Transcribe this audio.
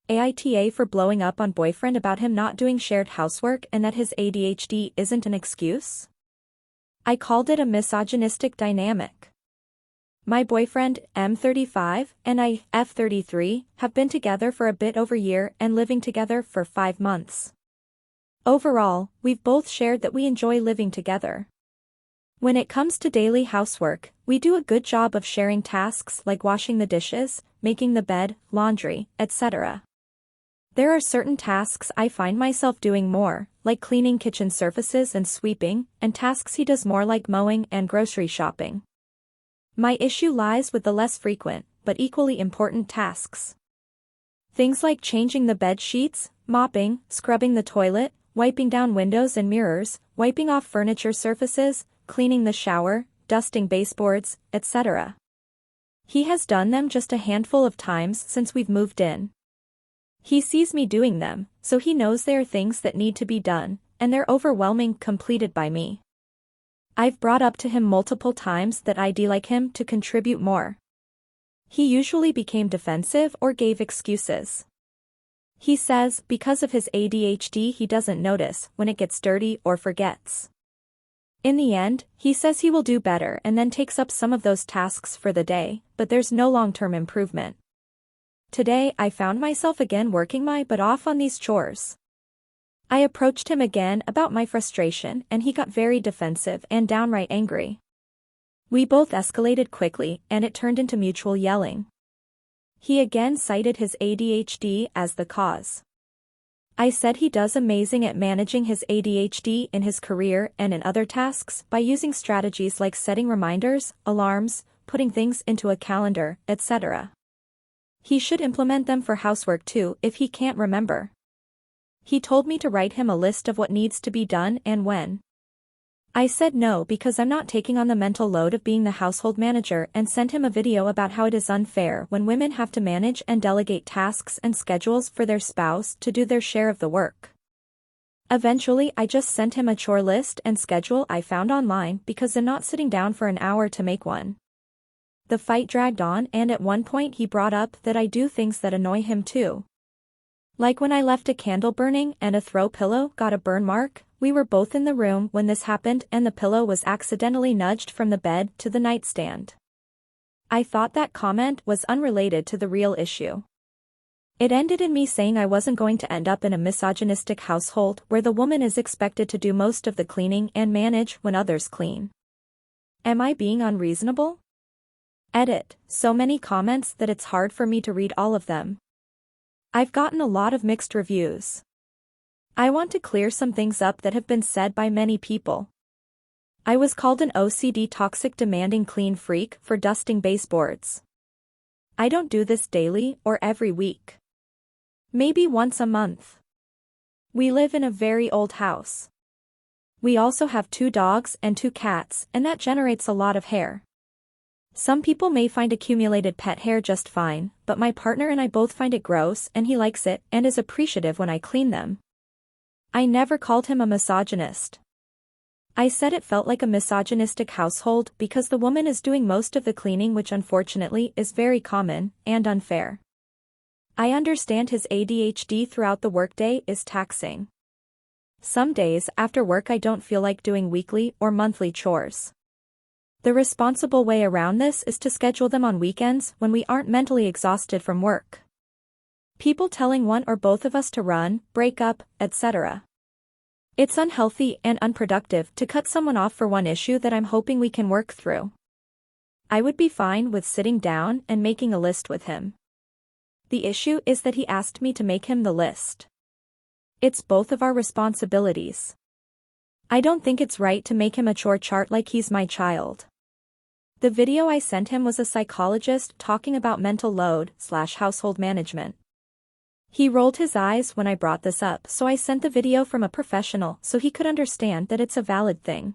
AITA for blowing up on boyfriend about him not doing shared housework and that his ADHD isn't an excuse? I called it a misogynistic dynamic. My boyfriend, M35, and I, F33, have been together for a bit over a year and living together for 5 months. Overall, we've both shared that we enjoy living together. When it comes to daily housework, we do a good job of sharing tasks like washing the dishes, making the bed, laundry, etc. There are certain tasks I find myself doing more, like cleaning kitchen surfaces and sweeping, and tasks he does more like mowing and grocery shopping. My issue lies with the less frequent, but equally important tasks. Things like changing the bed sheets, mopping, scrubbing the toilet, wiping down windows and mirrors, wiping off furniture surfaces, cleaning the shower, dusting baseboards, etc. He has done them just a handful of times since we've moved in. He sees me doing them, so he knows they are things that need to be done, and they're overwhelming completed by me. I've brought up to him multiple times that I'd like him to contribute more. He usually became defensive or gave excuses. He says because of his ADHD he doesn't notice when it gets dirty or forgets. In the end, he says he will do better and then takes up some of those tasks for the day, but there's no long-term improvement. Today I found myself again working my butt off on these chores. I approached him again about my frustration and he got very defensive and downright angry. We both escalated quickly and it turned into mutual yelling. He again cited his ADHD as the cause. I said he does amazing at managing his ADHD in his career and in other tasks by using strategies like setting reminders, alarms, putting things into a calendar, etc. He should implement them for housework too if he can't remember. He told me to write him a list of what needs to be done and when. I said no because I'm not taking on the mental load of being the household manager and sent him a video about how it is unfair when women have to manage and delegate tasks and schedules for their spouse to do their share of the work. Eventually I just sent him a chore list and schedule I found online because I'm not sitting down for an hour to make one. The fight dragged on and at one point he brought up that I do things that annoy him too. Like when I left a candle burning and a throw pillow got a burn mark. We were both in the room when this happened and the pillow was accidentally nudged from the bed to the nightstand. I thought that comment was unrelated to the real issue. It ended in me saying I wasn't going to end up in a misogynistic household where the woman is expected to do most of the cleaning and manage when others clean. Am I being unreasonable? Edit, so many comments that it's hard for me to read all of them. I've gotten a lot of mixed reviews. I want to clear some things up that have been said by many people. I was called an OCD toxic demanding clean freak for dusting baseboards. I don't do this daily or every week. Maybe once a month. We live in a very old house. We also have 2 dogs and 2 cats, and that generates a lot of hair. Some people may find accumulated pet hair just fine, but my partner and I both find it gross and he likes it and is appreciative when I clean them. I never called him a misogynist. I said it felt like a misogynistic household because the woman is doing most of the cleaning, which unfortunately is very common and unfair. I understand his ADHD throughout the workday is taxing. Some days after work I don't feel like doing weekly or monthly chores. The responsible way around this is to schedule them on weekends when we aren't mentally exhausted from work. People telling one or both of us to run, break up, etc. It's unhealthy and unproductive to cut someone off for one issue that I'm hoping we can work through. I would be fine with sitting down and making a list with him. The issue is that he asked me to make him the list. It's both of our responsibilities. I don't think it's right to make him a chore chart like he's my child. The video I sent him was a psychologist talking about mental load/household management. He rolled his eyes when I brought this up, so I sent the video from a professional so he could understand that it's a valid thing.